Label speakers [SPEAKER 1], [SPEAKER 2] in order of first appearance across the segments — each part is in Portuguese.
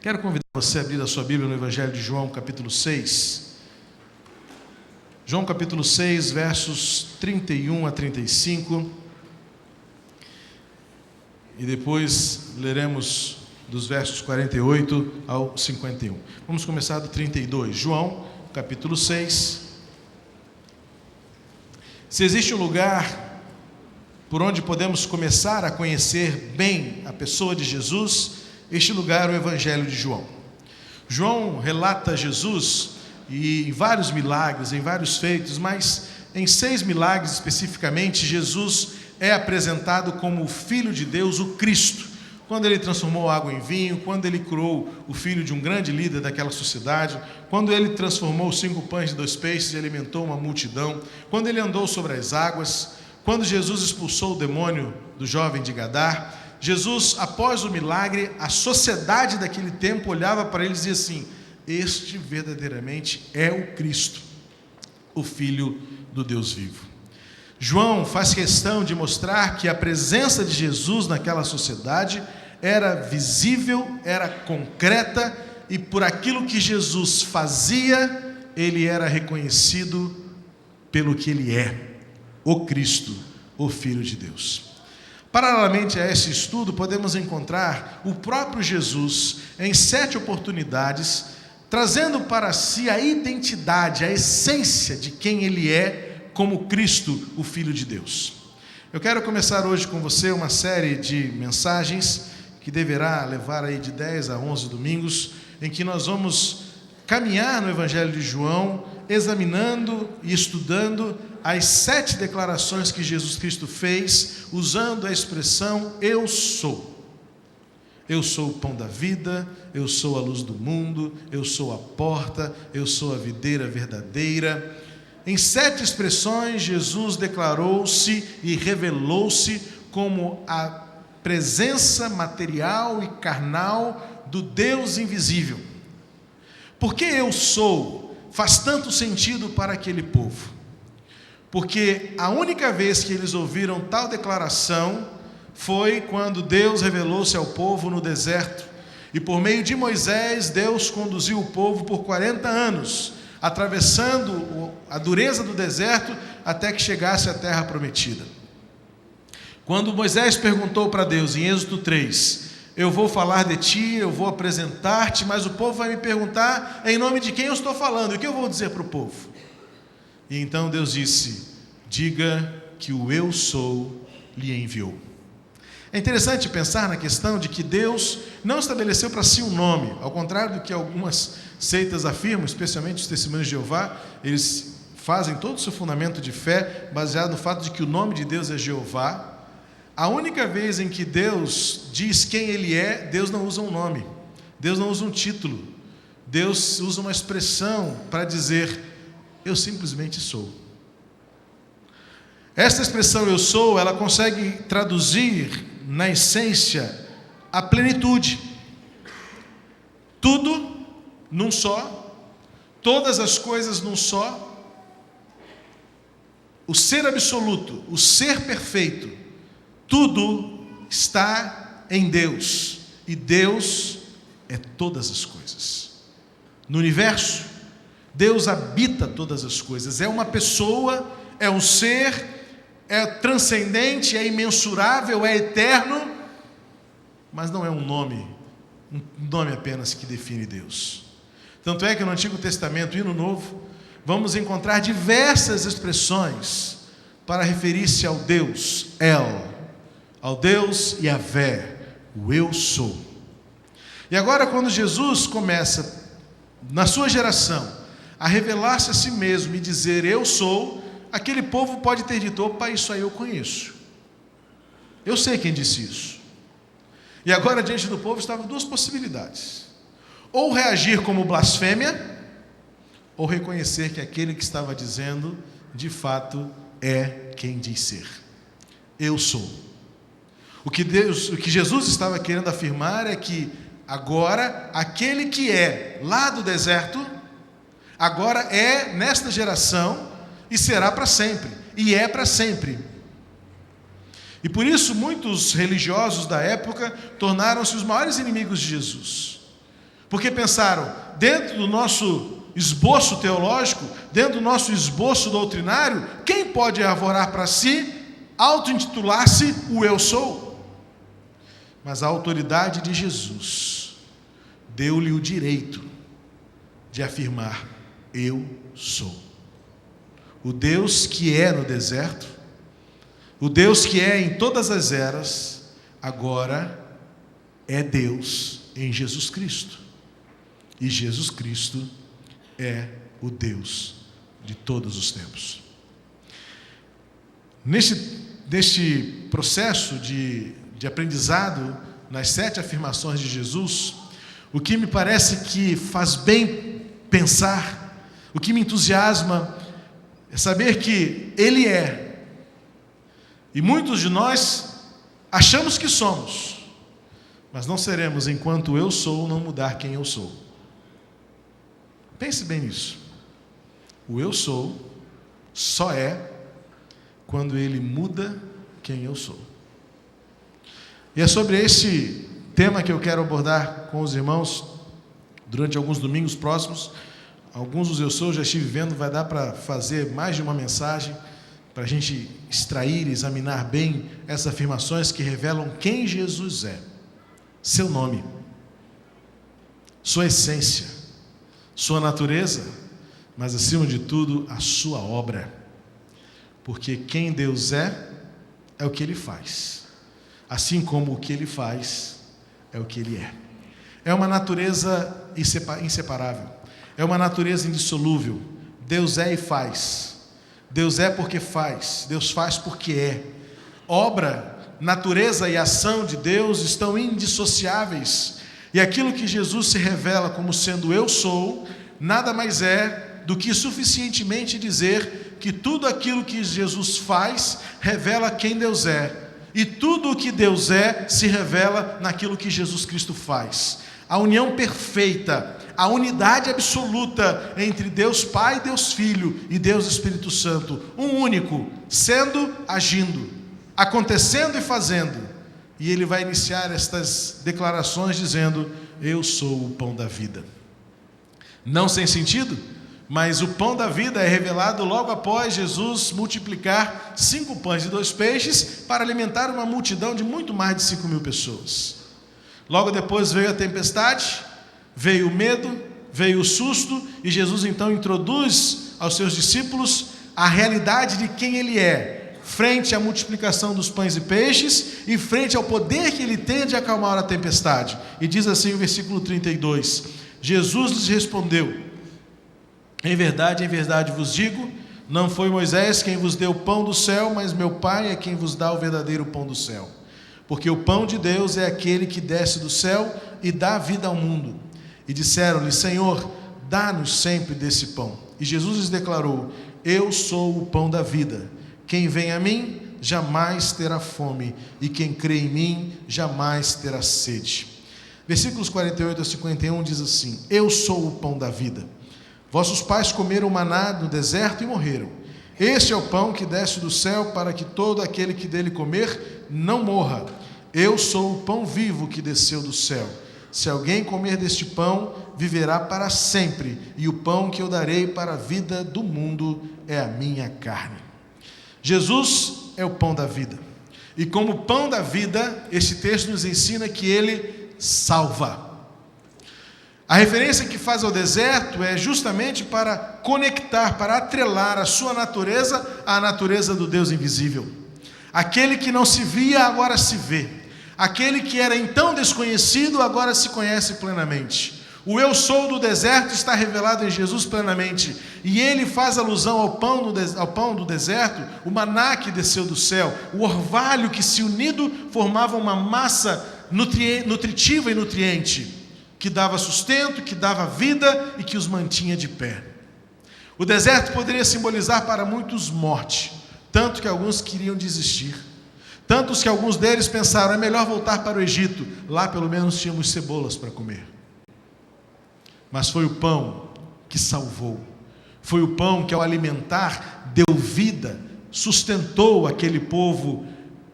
[SPEAKER 1] Quero convidar você a abrir a sua Bíblia no Evangelho de João, capítulo 6. João, capítulo 6, versos 31 a 35. E depois leremos dos versos 48 ao 51. Vamos começar do 32. João, capítulo 6. Se existe um lugar por onde podemos começar a conhecer bem a pessoa de Jesus, este lugar é o Evangelho de João. João relata Jesus e em vários milagres, em vários feitos, mas em 6 milagres especificamente, Jesus é apresentado como o Filho de Deus, o Cristo. Quando ele transformou água em vinho, quando ele curou o filho de um grande líder daquela sociedade, quando ele transformou 5 pães e 2 peixes e alimentou uma multidão, quando ele andou sobre as águas, quando Jesus expulsou o demônio do jovem de Gadar, Jesus, após o milagre, a sociedade daquele tempo olhava para ele e dizia assim: este verdadeiramente é o Cristo, o Filho do Deus vivo. João faz questão de mostrar que a presença de Jesus naquela sociedade era visível, era concreta, e por aquilo que Jesus fazia, ele era reconhecido pelo que ele é, o Cristo, o Filho de Deus. Paralelamente a esse estudo, podemos encontrar o próprio Jesus em 7 oportunidades, trazendo para si a identidade, a essência de quem ele é como Cristo, o Filho de Deus. Eu quero começar hoje com você uma série de mensagens que deverá levar aí de 10 a 11 domingos, em que nós vamos caminhar no Evangelho de João, examinando e estudando as 7 declarações que Jesus Cristo fez, usando a expressão eu sou. Eu sou o pão da vida, eu sou a luz do mundo, eu sou a porta, eu sou a videira verdadeira. Em 7 expressões, Jesus declarou-se e revelou-se como a presença material e carnal do Deus invisível. Porque eu sou faz tanto sentido para aquele povo. Porque a única vez que eles ouviram tal declaração foi quando Deus revelou-se ao povo no deserto. E por meio de Moisés, Deus conduziu o povo por 40 anos, atravessando a dureza do deserto até que chegasse à terra prometida. Quando Moisés perguntou para Deus, em Êxodo 3, eu vou falar de ti, eu vou apresentar-te, mas o povo vai me perguntar em nome de quem eu estou falando, e o que eu vou dizer para o povo? E então Deus disse, diga que o eu sou lhe enviou. É interessante pensar na questão de que Deus não estabeleceu para si um nome, ao contrário do que algumas seitas afirmam, especialmente os Testemunhos de Jeová, eles fazem todo o seu fundamento de fé baseado no fato de que o nome de Deus é Jeová. A única vez em que Deus diz quem Ele é, Deus não usa um nome, Deus não usa um título, Deus usa uma expressão para dizer, eu simplesmente sou. Esta expressão eu sou, ela consegue traduzir na essência a plenitude. Tudo num só, todas as coisas num só, o ser absoluto, o ser perfeito, tudo está em Deus, e Deus é todas as coisas. No universo, Deus habita todas as coisas, é uma pessoa, é um ser, é transcendente, é imensurável, é eterno, mas não é um nome apenas que define Deus. Tanto é que no Antigo Testamento e no Novo, vamos encontrar diversas expressões para referir-se ao Deus El, ao Deus Yahvé, o eu sou. E agora quando Jesus começa, na sua geração, a revelar-se a si mesmo e dizer eu sou, aquele povo pode ter dito, opa, isso aí eu conheço. Eu sei quem disse isso. E agora diante do povo estavam 2 possibilidades. Ou reagir como blasfêmia, ou reconhecer que aquele que estava dizendo, de fato, é quem diz ser. Eu sou. O que Jesus estava querendo afirmar é que agora, aquele que é lá do deserto, agora é nesta geração e será para sempre, e é para sempre. E por isso muitos religiosos da época tornaram-se os maiores inimigos de Jesus. Porque pensaram, dentro do nosso esboço teológico, dentro do nosso esboço doutrinário, quem pode arvorar para si, auto-intitular-se o eu sou? Mas a autoridade de Jesus deu-lhe o direito de afirmar: eu sou. O Deus que é no deserto, o Deus que é em todas as eras, agora é Deus em Jesus Cristo. E Jesus Cristo é o Deus de todos os tempos. Neste processo de aprendizado nas 7 afirmações de Jesus, o que me parece que faz bem pensar, o que me entusiasma, é saber que Ele é, e muitos de nós achamos que somos, mas não seremos enquanto eu sou não mudar quem eu sou. Pense bem nisso. O eu sou só é quando ele muda quem eu sou. E é sobre esse tema que eu quero abordar com os irmãos durante alguns domingos próximos. Alguns dos eu sou já estive vendo, vai dar para fazer mais de uma mensagem, para a gente extrair e examinar bem essas afirmações que revelam quem Jesus é, seu nome, sua essência, sua natureza, mas acima de tudo a sua obra. Porque quem Deus é o que Ele faz, assim como o que Ele faz é o que Ele é. É uma natureza inseparável, é uma natureza indissolúvel. Deus é e faz. Deus é porque faz, Deus faz porque é. Obra, natureza e ação de Deus estão indissociáveis. E aquilo que Jesus se revela como sendo eu sou, nada mais é do que suficientemente dizer que tudo aquilo que Jesus faz revela quem Deus é. E tudo o que Deus é se revela naquilo que Jesus Cristo faz. A união perfeita, a unidade absoluta entre Deus Pai, Deus Filho e Deus Espírito Santo, um único, sendo, agindo, acontecendo e fazendo. E ele vai iniciar estas declarações dizendo: eu sou o pão da vida. Não sem sentido, mas o pão da vida é revelado logo após Jesus multiplicar 5 pães e 2 peixes para alimentar uma multidão de muito mais de 5.000 pessoas. Logo depois veio a tempestade, veio o medo, veio o susto, e Jesus então introduz aos seus discípulos a realidade de quem Ele é, frente à multiplicação dos pães e peixes e frente ao poder que Ele tem de acalmar a tempestade. E diz assim o versículo 32, Jesus lhes respondeu: em verdade vos digo, não foi Moisés quem vos deu o pão do céu, mas meu Pai é quem vos dá o verdadeiro pão do céu. Porque o pão de Deus é aquele que desce do céu e dá vida ao mundo. E disseram-lhe: Senhor, dá-nos sempre desse pão. E Jesus lhes declarou: eu sou o pão da vida. Quem vem a mim jamais terá fome, e quem crê em mim jamais terá sede. Versículos 48 a 51 diz assim: eu sou o pão da vida. Vossos pais comeram maná no deserto e morreram. Este é o pão que desce do céu, para que todo aquele que dele comer não morra. Eu sou o pão vivo que desceu do céu. Se alguém comer deste pão, viverá para sempre, e o pão que eu darei para a vida do mundo é a minha carne. Jesus é o pão da vida. E como pão da vida, esse texto nos ensina que ele salva. A referência que faz ao deserto é justamente para conectar, para atrelar a sua natureza à natureza do Deus invisível. Aquele que não se via, agora se vê. Aquele que era então desconhecido, agora se conhece plenamente. O eu sou do deserto está revelado em Jesus plenamente. E ele faz alusão ao pão do deserto, o maná que desceu do céu, o orvalho que se unido formava uma massa nutritiva e nutriente, que dava sustento, que dava vida e que os mantinha de pé. O deserto poderia simbolizar para muitos morte, tanto que alguns queriam desistir. Tantos que alguns deles pensaram: é melhor voltar para o Egito, lá pelo menos tínhamos cebolas para comer. Mas foi o pão que salvou, foi o pão que ao alimentar deu vida, sustentou aquele povo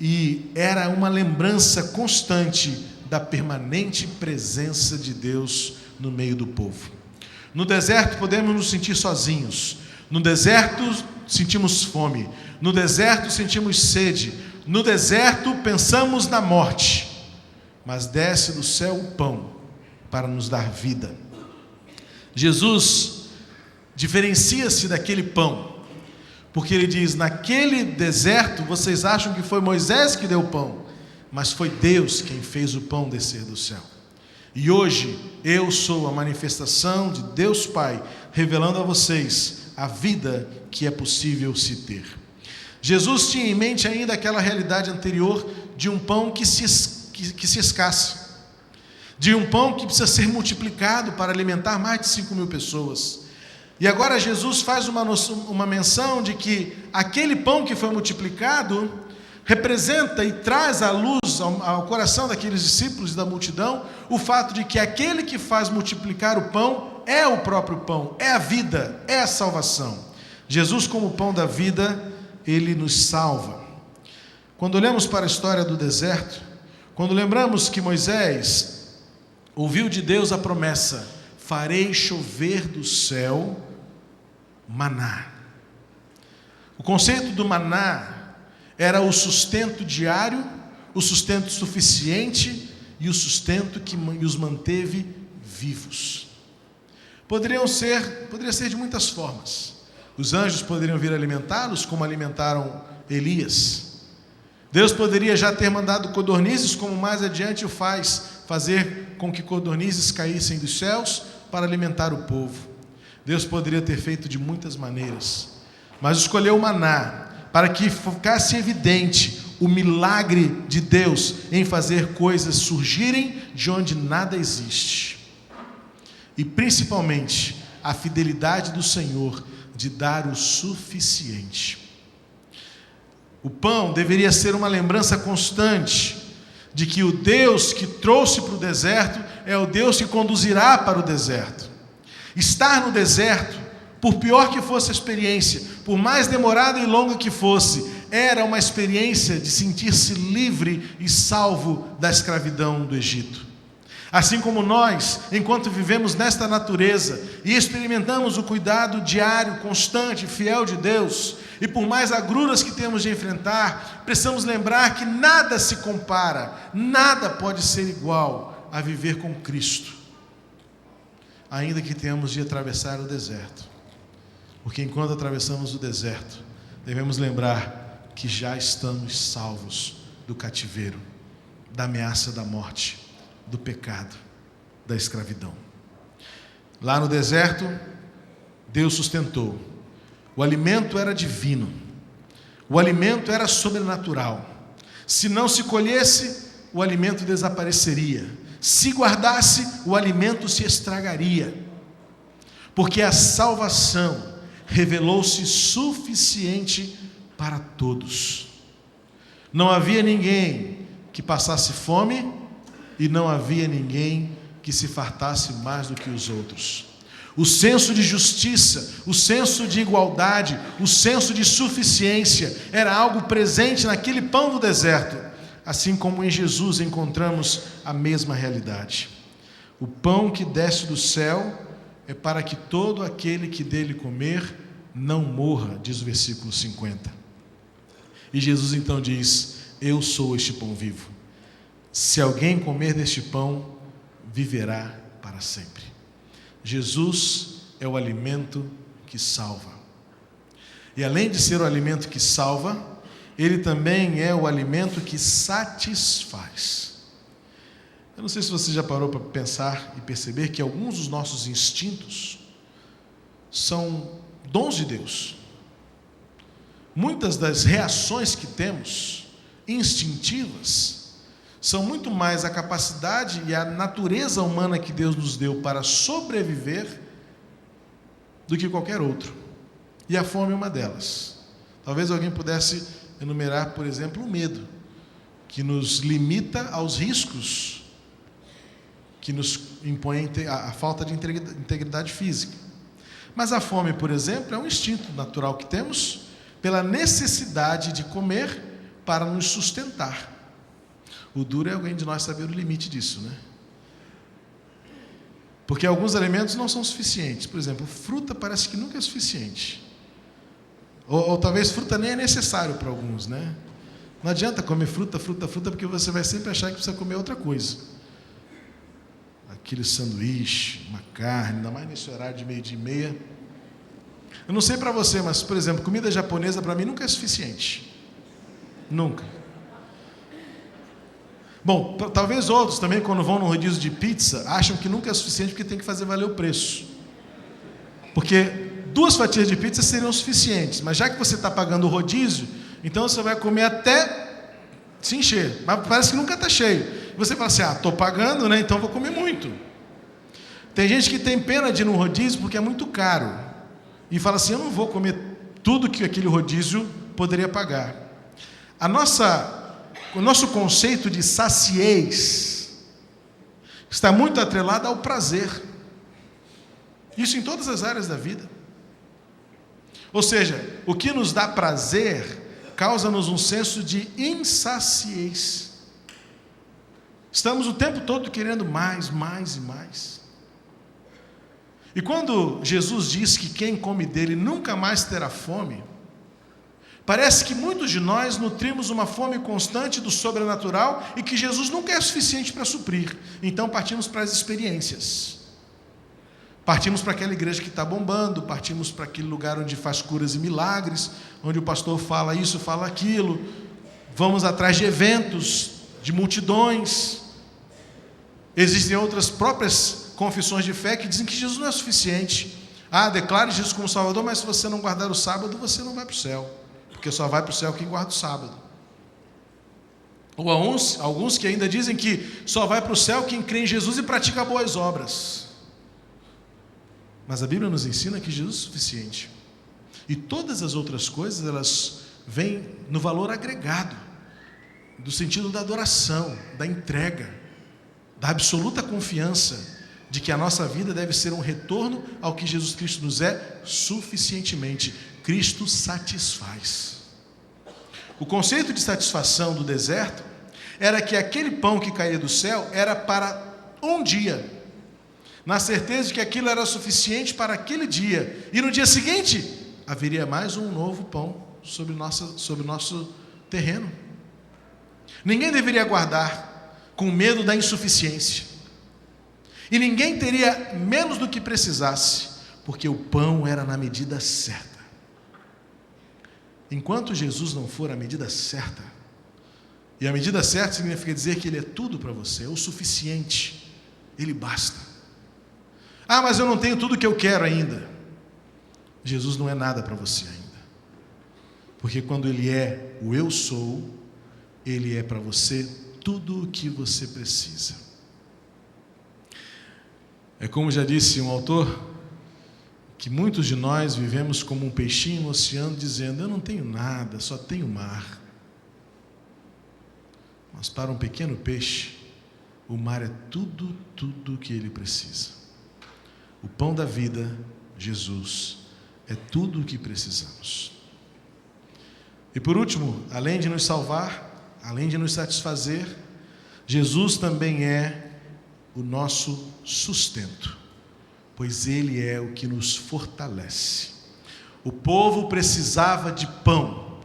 [SPEAKER 1] e era uma lembrança constante da permanente presença de Deus no meio do povo. No deserto podemos nos sentir sozinhos. No deserto sentimos fome. No deserto sentimos sede. No deserto pensamos na morte. Mas desce do céu o pão para nos dar vida. Jesus diferencia-se daquele pão, porque ele diz: naquele deserto vocês acham que foi Moisés que deu o pão, mas foi Deus quem fez o pão descer do céu. E hoje eu sou a manifestação de Deus Pai, revelando a vocês a vida que é possível se ter. Jesus tinha em mente ainda aquela realidade anterior de um pão que se escassa, de um pão que precisa ser multiplicado para alimentar mais de 5.000 pessoas. E agora Jesus faz uma menção de que aquele pão que foi multiplicado representa e traz à luz, ao coração daqueles discípulos e da multidão, o fato de que aquele que faz multiplicar o pão é o próprio pão, é a vida, é a salvação. Jesus, como pão da vida, ele nos salva. Quando olhamos para a história do deserto, quando lembramos que Moisés ouviu de Deus a promessa: farei chover do céu maná. O conceito do maná era o sustento diário, o sustento suficiente e o sustento que os manteve vivos. Poderia ser de muitas formas. Os anjos poderiam vir alimentá-los, como alimentaram Elias. Deus poderia já ter mandado codornizes, como mais adiante o faz, fazer com que codornizes caíssem dos céus para alimentar o povo. Deus poderia ter feito de muitas maneiras, mas escolheu o maná para que ficasse evidente o milagre de Deus em fazer coisas surgirem de onde nada existe. E principalmente a fidelidade do Senhor de dar o suficiente. O pão deveria ser uma lembrança constante de que o Deus que trouxe para o deserto é o Deus que conduzirá para o deserto. Estar no deserto, por pior que fosse a experiência, por mais demorada e longa que fosse, era uma experiência de sentir-se livre e salvo da escravidão do Egito. Assim como nós, enquanto vivemos nesta natureza e experimentamos o cuidado diário, constante, fiel de Deus, e por mais agruras que temos de enfrentar, precisamos lembrar que nada se compara, nada pode ser igual a viver com Cristo, ainda que tenhamos de atravessar o deserto. Porque enquanto atravessamos o deserto, devemos lembrar que já estamos salvos do cativeiro, da ameaça da morte, do pecado, da escravidão. Lá no deserto, Deus sustentou. O alimento era divino. O alimento era sobrenatural. Se não se colhesse, o alimento desapareceria. Se guardasse, o alimento se estragaria. Porque a salvação revelou-se suficiente para todos. Não havia ninguém que passasse fome e não havia ninguém que se fartasse mais do que os outros. O senso de justiça, o senso de igualdade, o senso de suficiência era algo presente naquele pão do deserto, assim como em Jesus encontramos a mesma realidade. O pão que desce do céu é para que todo aquele que dele comer não morra, diz o versículo 50. E Jesus então diz: eu sou este pão vivo. Se alguém comer deste pão, viverá para sempre. Jesus é o alimento que salva. E além de ser o alimento que salva, ele também é o alimento que satisfaz. Eu não sei se você já parou para pensar e perceber que alguns dos nossos instintos são dons de Deus. Muitas das reações que temos, instintivas, são muito mais a capacidade e a natureza humana que Deus nos deu para sobreviver do que qualquer outro. E a fome é uma delas. Talvez alguém pudesse enumerar, por exemplo, o medo, que nos limita aos riscos, que nos impõe a falta de integridade física. Mas a fome, por exemplo, é um instinto natural que temos pela necessidade de comer para nos sustentar. O duro é alguém de nós saber o limite disso, né? Porque alguns alimentos não são suficientes. Por exemplo, fruta parece que nunca é suficiente. Ou talvez fruta nem é necessário para alguns, né? Não adianta comer fruta, porque você vai sempre achar que precisa comer outra coisa. Aquele sanduíche, uma carne, ainda mais nesse horário de meio-dia e meia. Eu não sei para você, mas, por exemplo, comida japonesa para mim nunca é suficiente. Nunca. Bom, talvez outros também, quando vão no rodízio de pizza, acham que nunca é suficiente porque tem que fazer valer o preço. Porque 2 fatias de pizza seriam suficientes, mas já que você está pagando o rodízio, então você vai comer até se encher, mas parece que nunca está cheio. Você fala assim, estou pagando, né? Então vou comer muito. Tem gente que tem pena de ir no rodízio porque é muito caro. E fala assim, eu não vou comer tudo que aquele rodízio poderia pagar. O nosso conceito de saciez está muito atrelado ao prazer. Isso em todas as áreas da vida. Ou seja, o que nos dá prazer causa-nos um senso de insaciez. Estamos o tempo todo querendo mais, mais e mais. E quando Jesus diz que quem come dele nunca mais terá fome, parece que muitos de nós nutrimos uma fome constante do sobrenatural e que Jesus nunca é suficiente para suprir. Então partimos para as experiências. Partimos para aquela igreja que está bombando, partimos para aquele lugar onde faz curas e milagres, onde o pastor fala isso, fala aquilo. Vamos atrás de eventos, de multidões. Existem outras próprias confissões de fé que dizem que Jesus não é suficiente. Declare Jesus como Salvador, mas se você não guardar o sábado, você não vai para o céu. Porque só vai para o céu quem guarda o sábado. Ou alguns que ainda dizem que só vai para o céu quem crê em Jesus e pratica boas obras. Mas a Bíblia nos ensina que Jesus é suficiente. E todas as outras coisas, elas vêm no valor agregado, do sentido da adoração, da entrega, da absoluta confiança de que a nossa vida deve ser um retorno ao que Jesus Cristo nos é suficientemente. Cristo satisfaz. O conceito de satisfação do deserto era que aquele pão que caía do céu era para um dia, na certeza de que aquilo era suficiente para aquele dia, e no dia seguinte haveria mais um novo pão sobre o nosso terreno. Ninguém deveria aguardar com medo da insuficiência, e ninguém teria menos do que precisasse, porque o pão era na medida certa. Enquanto Jesus não for a medida certa, e a medida certa significa dizer que Ele é tudo para você, é o suficiente, Ele basta. Mas eu não tenho tudo o que eu quero ainda. Jesus não é nada para você ainda, porque quando Ele é o eu sou, Ele é para você tudo o que você precisa. É como já disse um autor, que muitos de nós vivemos como um peixinho no oceano, dizendo, eu não tenho nada, só tenho mar. Mas para um pequeno peixe, o mar é tudo o que ele precisa. O pão da vida, Jesus, é tudo o que precisamos. E por último, além de nos salvar, além de nos satisfazer, Jesus também é o nosso sustento, pois Ele é o que nos fortalece. O povo precisava de pão,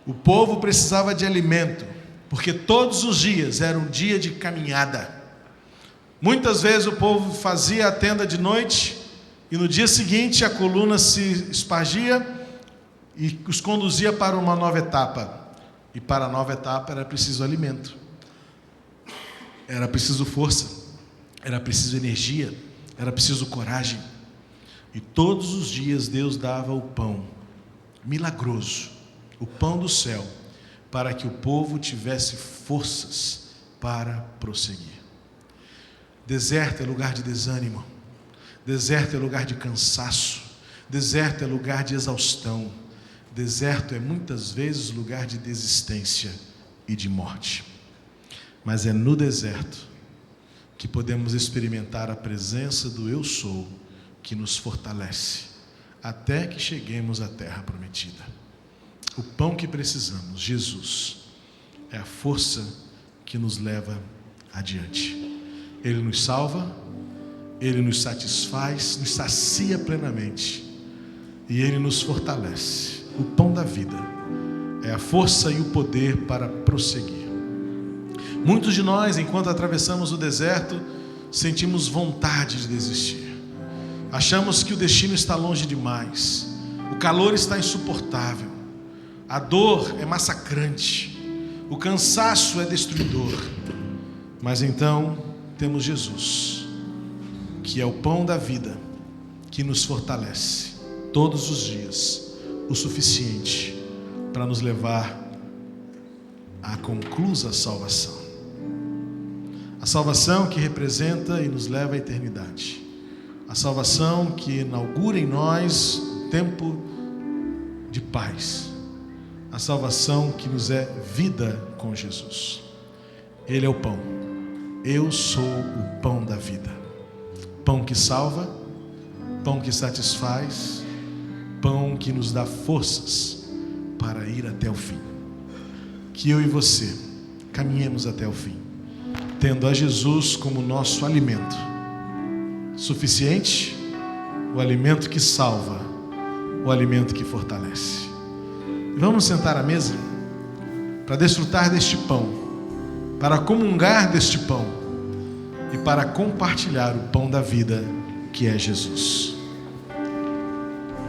[SPEAKER 1] o povo precisava de alimento, porque todos os dias era um dia de caminhada. Muitas vezes o povo fazia a tenda de noite, e no dia seguinte a coluna se espargia e os conduzia para uma nova etapa. E para a nova etapa era preciso alimento, era preciso força, era preciso energia, era preciso coragem. E todos os dias Deus dava o pão milagroso, o pão do céu, para que o povo tivesse forças para prosseguir. Deserto é lugar de desânimo, deserto é lugar de cansaço, deserto é lugar de exaustão, deserto é muitas vezes lugar de desistência e de morte. Mas é no deserto que podemos experimentar a presença do Eu Sou, que nos fortalece, até que cheguemos à terra prometida. O pão que precisamos, Jesus, é a força que nos leva adiante. Ele nos salva, Ele nos satisfaz, nos sacia plenamente e Ele nos fortalece. O pão da vida é a força e o poder para prosseguir. Muitos de nós, enquanto atravessamos o deserto, sentimos vontade de desistir. Achamos que o destino está longe demais, o calor está insuportável, a dor é massacrante, o cansaço é destruidor. Mas então temos Jesus, que é o pão da vida, que nos fortalece todos os dias, o suficiente para nos levar à conclusa salvação. A salvação que representa e nos leva à eternidade. A salvação que inaugura em nós um tempo de paz. A salvação que nos é vida com Jesus. Ele é o pão. Eu sou o pão da vida. Pão que salva, pão que satisfaz, pão que nos dá forças para ir até o fim. Que eu e você caminhemos até o fim, tendo a Jesus como nosso alimento suficiente, o alimento que salva, o alimento que fortalece. Vamos sentar à mesa para desfrutar deste pão, para comungar deste pão e para compartilhar o pão da vida que é Jesus.